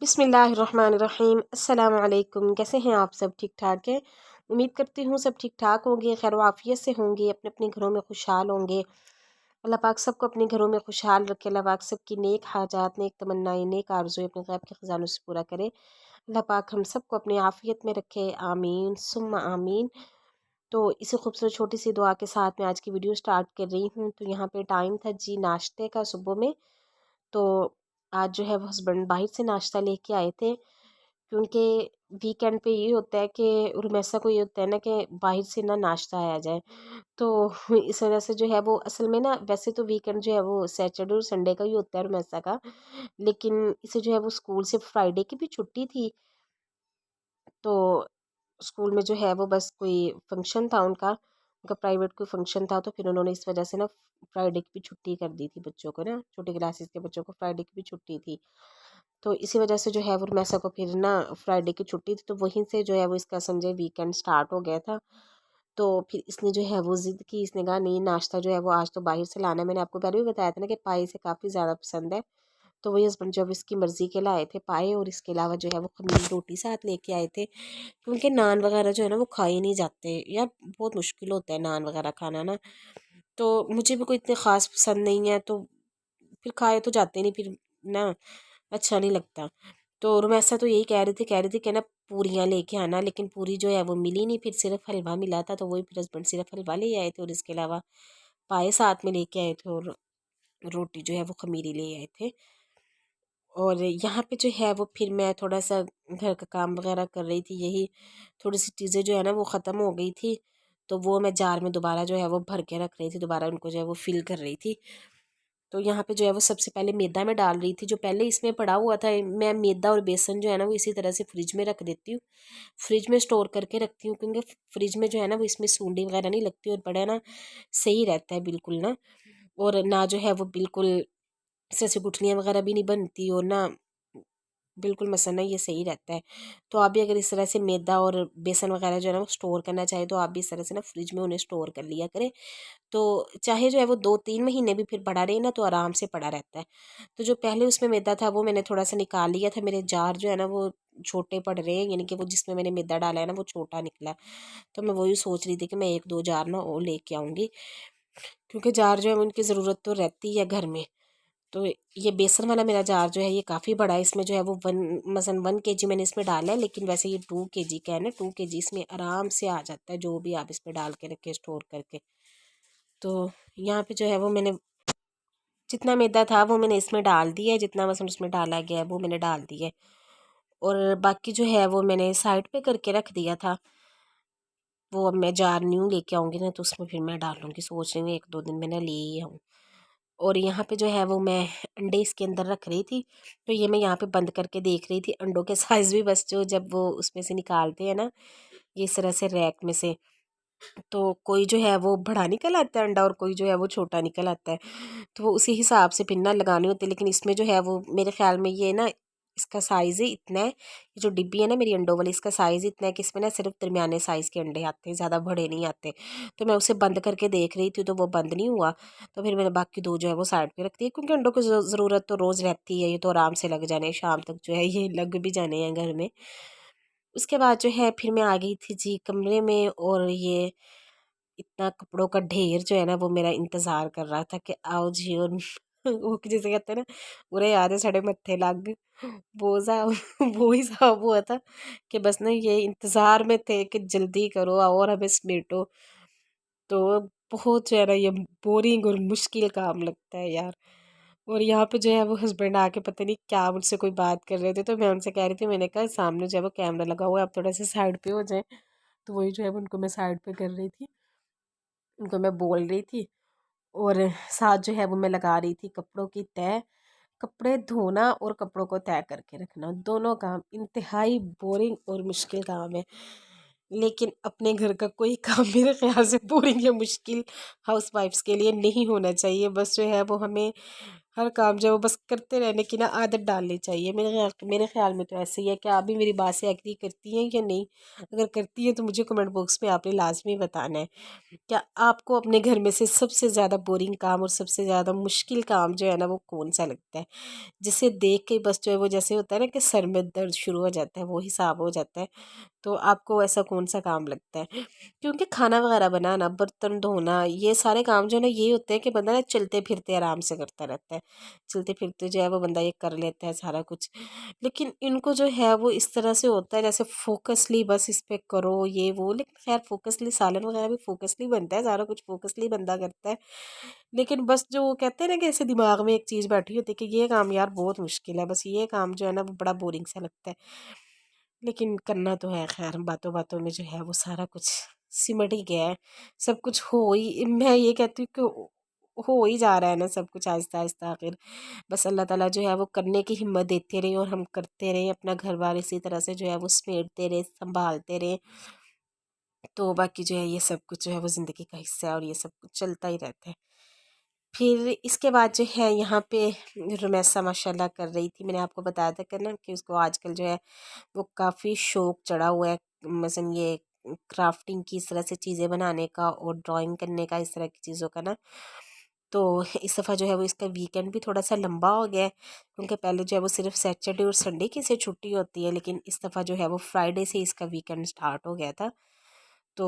बिस्मिल्लाहिर्रहमानिर्रहीम। अस्सलाम वालेकुम। कैसे हैं आप सब? ठीक ठाक हैं? उम्मीद करती हूँ सब ठीक ठाक होंगे, खैर आफियत से होंगे, अपने अपने घरों में खुशहाल होंगे। अल्लाह पाक सबको अपने घरों में खुशहाल रखे। अल्लाह पाक सबकी नेक हाजात, नेक तमन्नाएं, नेक आरज़ू अपने गैब के ख़ज़ानों से पूरा करे। अल्लाह पाक हम सबको अपनी आफियत में रखे, आमीन सुम्मा आमीन। तो इसी खूबसूरत छोटी सी दुआ के साथ मैं आज की वीडियो स्टार्ट कर रही हूँ। तो यहाँ पे टाइम था जी नाश्ते का सुबह में। तो आज जो है वो हस्बैंड बाहर से नाश्ता लेके आए थे, क्योंकि वीकेंड पे ये होता है कि रुमैसा को ये होता है ना कि बाहर से ना नाश्ता आया जाए। तो इस वजह से जो है वो असल में ना, वैसे तो वीकेंड जो है वो सैटरडे और संडे का ही होता है रुमैसा का, लेकिन इसे जो है वो स्कूल से फ्राइडे की भी छुट्टी थी। तो स्कूल में जो है वो बस कोई फंक्शन था उनका, प्राइवेट कोई फंक्शन था, तो फिर उन्होंने इस वजह से ना फ्राइडे की भी छुट्टी कर दी थी बच्चों को ना, छोटी क्लासेस के बच्चों को फ्राइडे की भी छुट्टी थी। तो इसी वजह से जो है वो मैसा को फिर ना फ्राइडे की छुट्टी थी, तो वहीं से जो है वो इसका समझे वीकेंड स्टार्ट हो गया था। तो फिर इसने जो है वो ज़िद की, इसने कहा नहीं नाश्ता जो है वो आज तो बाहर से लाना है। मैंने आपको पहले भी बताया था ना कि पाए से काफ़ी ज़्यादा पसंद है। तो वही हस्बैंड जब इसकी मर्ज़ी के लाए थे पाए, और इसके अलावा जो है वो खमीर रोटी साथ लेके आए थे, क्योंकि नान वगैरह जो है ना वो खाए नहीं जाते यार, बहुत मुश्किल होता है नान वगैरह खाना ना। तो मुझे भी कोई इतने ख़ास पसंद नहीं है, तो फिर खाए तो जाते नहीं फिर ना, अच्छा नहीं लगता। तो रुमैसा तो यही कह रही थी कि ना पूरियाँ लेके आना, लेकिन पूरी जो है वो मिली नहीं, फिर सिर्फ हलवा मिला था। तो वही फिर हस्बैंड सिर्फ हलवा ले आए थे, और इसके अलावा पाए साथ में लेके आए थे, और रोटी जो है वो खमीरी ले आए थे। और यहाँ पे जो है वो फिर मैं थोड़ा सा घर का काम वगैरह कर रही थी, यही थोड़ी सी चीज़ें जो है ना वो ख़त्म हो गई थी, तो वो मैं जार में दोबारा जो है वो भर के रख रही थी, दोबारा उनको जो है वो फिल कर रही थी। तो यहाँ पे जो है वो सबसे पहले मैदा में डाल रही थी, जो पहले इसमें पड़ा हुआ था। मैं मैदा और बेसन जो है ना वो इसी तरह से फ्रिज में रख देती हूँ, फ्रिज में स्टोर करके रखती हूँ, क्योंकि फ्रिज में जो है ना वो इसमें सूंडी वगैरह नहीं लगती, और बड़ा ना सही रहता है बिल्कुल ना, और ना जो है वो बिल्कुल से गुठलियाँ वगैरह भी नहीं बनती, और ना बिल्कुल मसलना ये सही रहता है। तो आप भी अगर इस तरह से मैदा और बेसन वगैरह जो है ना वो स्टोर करना चाहे, तो आप भी इस तरह से ना फ्रिज में उन्हें स्टोर कर लिया करें। तो चाहे जो है वो 2-3 महीने भी फिर पड़ा रहे ना, तो आराम से पड़ा रहता है। तो जो पहले उसमें मैदा था वो मैंने थोड़ा सा निकाल लिया था, मेरे जार जो है ना वो छोटे पड़ रहे हैं, यानी कि वो जिसमें मैंने मैदा डाला है ना वो छोटा निकला। तो मैं वही सोच रही थी कि मैं 1-2 जार ना वो लेके आऊँगी, क्योंकि जार जो है उनकी ज़रूरत तो रहती है घर में। तो ये बेसन वाला मेरा जार जो है ये काफ़ी बड़ा है, इसमें जो है वो मसन 1 kg मैंने इसमें डाला है, लेकिन वैसे ये 2 kg का है ना, 2 kg इसमें आराम से आ जाता है, जो भी आप इसमें डाल के रखे स्टोर करके। तो यहाँ पे जो है वो मैंने जितना मैदा था वो मैंने इसमें डाल दिया है, जितना मसन उसमें डाला गया है वो मैंने डाल दिया है, और बाकी जो है वो मैंने साइड पे करके रख दिया था। वो अब मैं जार न्यू लेके आऊँगी ना, तो उसमें फिर मैं डालूँगी, सोच रही हूँ 1-2 दिन में ना ले ही आऊँ। और यहाँ पे जो है वो मैं अंडे इसके अंदर रख रही थी, तो ये मैं यहाँ पे बंद करके देख रही थी अंडों के साइज़ भी, बस जो जब वो उसमें से निकालते हैं ना, ये इस तरह से रैक में से, तो कोई जो है वो बड़ा निकल आता है अंडा, और कोई जो है वो छोटा निकल आता है। तो वो उसी हिसाब से फिर ना लगानी होती है, लेकिन इसमें जो है वो मेरे ख्याल में ये ना इसका साइज़ ही इतना है, ये जो डिब्बी है ना मेरी अंडों वाली, इसका साइज़ इतना है कि इसमें ना सिर्फ दरमियाने साइज़ के अंडे आते हैं, ज़्यादा बड़े नहीं आते। तो मैं उसे बंद करके देख रही थी, तो वो बंद नहीं हुआ, तो फिर मैंने बाकी 2 जो है वो साइड पे रख दिए, क्योंकि अंडों की ज़रूरत तो रोज़ रहती है, ये तो आराम से लग जाने, शाम तक जो है ये लग भी जाने हैं घर में। उसके बाद जो है फिर मैं आ गई थी जी कमरे में, और ये इतना कपड़ों का ढेर जो है ना वो मेरा इंतज़ार कर रहा था कि आओ जी, और वो जिसे कहते हैं ना, पूरे याद है साढ़े मत्थे लग वो सा वो हिसाब हुआ था कि बस ना ये इंतज़ार में थे कि जल्दी करो आओ और हमें समेटो। तो बहुत जो है ना ये बोरिंग और मुश्किल काम लगता है यार। और यहाँ पे जो है वो हस्बैंड आके पता नहीं क्या मुझसे कोई बात कर रहे थे, तो मैं उनसे कह रही थी, मैंने कहा सामने जो है वो कैमरा लगा हुआ है, आप थोड़ा सा साइड पे हो जाए। तो वही जो है वो उनको मैं साइड पे कर रही थी, उनको मैं बोल रही थी, और साथ जो है वो मैं लगा रही थी कपड़ों की तह। कपड़े धोना और कपड़ों को तय करके रखना, दोनों काम इंतहाई बोरिंग और मुश्किल काम है, लेकिन अपने घर का कोई काम मेरे ख्याल से बोरिंग या मुश्किल हाउस वाइफ्स के लिए नहीं होना चाहिए। बस जो है वो हमें ہر کام جو ہے وہ بس کرتے رہنے کی نا عادت ڈالنی چاہیے. میرے خیال میں تو ایسے ہی ہے کہ آپ بھی میری بات سے ایگری کرتی ہیں یا نہیں. اگر کرتی ہیں تو مجھے کمنٹ باکس میں آپ نے لازمی بتانا ہے. کیا آپ کو اپنے گھر میں سے سب سے زیادہ بورنگ کام اور سب سے زیادہ مشکل کام جو ہے نا وہ کون سا لگتا ہے؟ جسے دیکھ کے بس جو ہے وہ جیسے ہوتا ہے نا کہ سر میں درد شروع ہو جاتا ہے، وہ حساب ہو جاتا ہے. تو آپ کو ایسا کون سا کام لگتا ہے؟ کیونکہ کھانا وغیرہ بنانا، برتن دھونا، یہ سارے کام جو ہے نا یہ ہوتے ہیں کہ بندہ نا چلتے پھرتے آرام سے کرتا رہتا ہے. چلتے پھرتے جو ہے وہ بندہ یہ کر لیتا ہے سارا کچھ. لیکن ان کو جو ہے وہ اس طرح سے ہوتا ہے جیسے فوکسلی بس اس پہ کرو یہ وہ. لیکن خیر فوکسلی سالن وغیرہ بھی فوکسلی بنتا ہے، سارا کچھ فوکسلی بندہ کرتا ہے. لیکن بس جو وہ کہتے ہیں نا کہ ایسے دماغ میں ایک چیز بیٹھی ہوتی ہے کہ یہ کام یار بہت مشکل ہے، بس یہ کام جو ہے نا وہ بڑا بورنگ سا لگتا ہے. لیکن کرنا تو ہے. خیر باتوں باتوں میں جو ہے وہ سارا کچھ سمٹ ہی گیا ہے. سب کچھ میں یہ کہتی ہوں کہ ہو ہی جا رہا ہے نا سب کچھ آہستہ آہستہ. آخر بس اللہ تعالیٰ جو ہے وہ کرنے کی ہمت دیتے رہے اور ہم کرتے رہے، اپنا گھر بار اسی طرح سے جو ہے وہ سمیٹتے رہے، سنبھالتے رہے. تو باقی جو ہے یہ سب کچھ جو ہے وہ زندگی کا حصہ ہے اور یہ سب کچھ چلتا ہی رہتا ہے. پھر اس کے بعد جو ہے یہاں پہ رمیسا ماشاء اللہ کر رہی تھی. میں نے آپ کو بتایا تھا کہ نا کہ اس کو آج کل جو ہے وہ کافی شوق چڑھا ہوا ہے، مثلا یہ کرافٹنگ کی اس طرح سے چیزیں بنانے کا اور ڈرائنگ کرنے کا، اس طرح کی چیزوں کا نا. تو اس دفعہ جو ہے وہ اس کا ویکینڈ بھی تھوڑا سا لمبا ہو گیا ہے، کیونکہ پہلے جو ہے وہ صرف سیٹرڈے اور سنڈے کی سے چھٹی ہوتی ہے، لیکن اس دفعہ جو ہے وہ فرائیڈے سے اس کا ویکینڈ سٹارٹ ہو گیا تھا. تو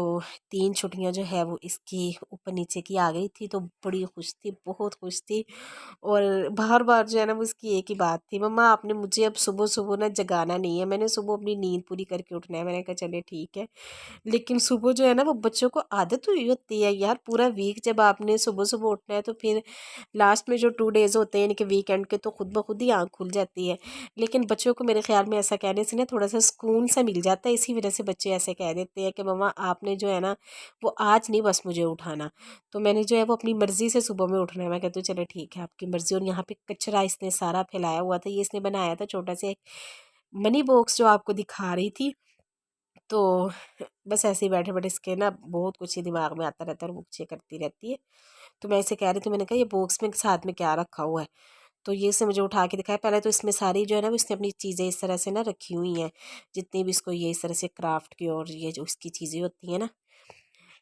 3 چھٹیاں جو ہے وہ اس کی اوپر نیچے کی آ گئی تھی. تو بڑی خوش تھی، بہت خوش تھی. اور بار بار جو ہے نا وہ اس کی ایک ہی بات تھی، مما آپ نے مجھے اب صبح صبح نا جگانا نہیں ہے، میں نے صبح اپنی نیند پوری کر کے اٹھنا ہے. میں نے کہا چلے ٹھیک ہے. لیکن صبح جو ہے نا وہ بچوں کو عادت ہوئی ہوتی ہے یار، پورا ویک جب آپ نے صبح صبح اٹھنا ہے تو پھر لاسٹ میں جو 2 ڈیز ہوتے ہیں یعنی کہ ویکینڈ کے تو خود بخود ہی آنکھ کھل جاتی ہے. لیکن بچوں کو میرے خیال میں ایسا کہنے سے نا تھوڑا سا سکون سا مل جاتا ہے. اسی وجہ سے بچے ایسے کہہ دیتے ہیں کہ مما آپ نے جو ہے نا وہ آج نہیں بس مجھے اٹھانا. تو میں نے جو ہے وہ اپنی مرضی سے صبح میں اٹھنا ہے. میں کہتی ہوں چلے ٹھیک ہے آپ کی مرضی. اور یہاں پہ کچرا اس نے سارا پھیلایا ہوا تھا. یہ اس نے بنایا تھا چھوٹا سا ایک منی باکس جو آپ کو دکھا رہی تھی. تو بس ایسے ہی بیٹھے بیٹھے اس کے نا بہت کچھ ہی دماغ میں آتا رہتا ہے اور وہ کچھ کرتی رہتی ہے. تو میں اسے کہہ رہی تھی، میں نے کہا یہ باکس میں ساتھ میں کیا رکھا ہوا ہے؟ تو یہ اسے مجھے اٹھا کے دکھایا. پہلے تو اس میں ساری جو ہے نا وہ اس نے اپنی چیزیں اس طرح سے نا رکھی ہوئی ہیں، جتنی بھی اس کو یہ اس طرح سے کرافٹ کی اور یہ جو اس کی چیزیں ہوتی ہیں نا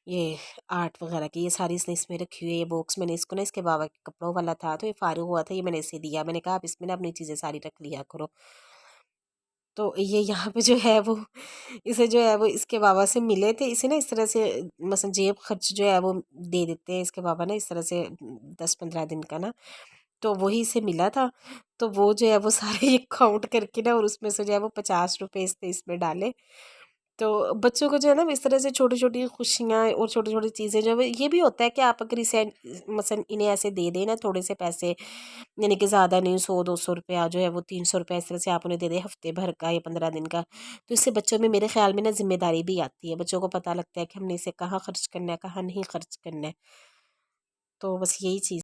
یہ آرٹ وغیرہ کی، یہ ساری اس نے اس میں رکھی ہوئی ہے. یہ باکس میں نے اس کو نا اس کے بابا کے کپڑوں والا تھا تو یہ فارغ ہوا تھا، یہ میں نے اسے دیا. میں نے کہا آپ اس میں نا اپنی چیزیں ساری رکھ لیا کرو. تو یہ یہاں پہ جو ہے وہ اسے جو ہے وہ اس کے بابا سے ملے تھے. اسے نا اس طرح سے مثلا جیب خرچ جو ہے وہ دے دیتے ہیں اس کے بابا نا اس طرح سے 10-15 دن کا نا. تو وہی سے ملا تھا. تو وہ جو ہے وہ سارے یہ کاؤنٹ کر کے نا اور اس میں سے جو ہے وہ 50 روپے اس میں ڈالے. تو بچوں کو جو ہے نا اس طرح سے چھوٹی چھوٹی خوشیاں اور چھوٹی چھوٹی چیزیں جو ہے یہ بھی ہوتا ہے کہ آپ اگر اسے مثلا انہیں ایسے دے دیں نا تھوڑے سے پیسے، یعنی کہ زیادہ نہیں، 100-200 روپیہ جو ہے وہ 300 روپیہ اس طرح سے آپ انہیں دے دیں ہفتے بھر کا یا 15 دن کا. تو اس سے بچوں میں میرے خیال میں نا ذمہ داری بھی آتی ہے. بچوں کو پتہ لگتا ہے کہ ہم نے اسے کہاں خرچ کرنا ہے، کہاں نہیں خرچ کرنا ہے. تو بس یہی چیز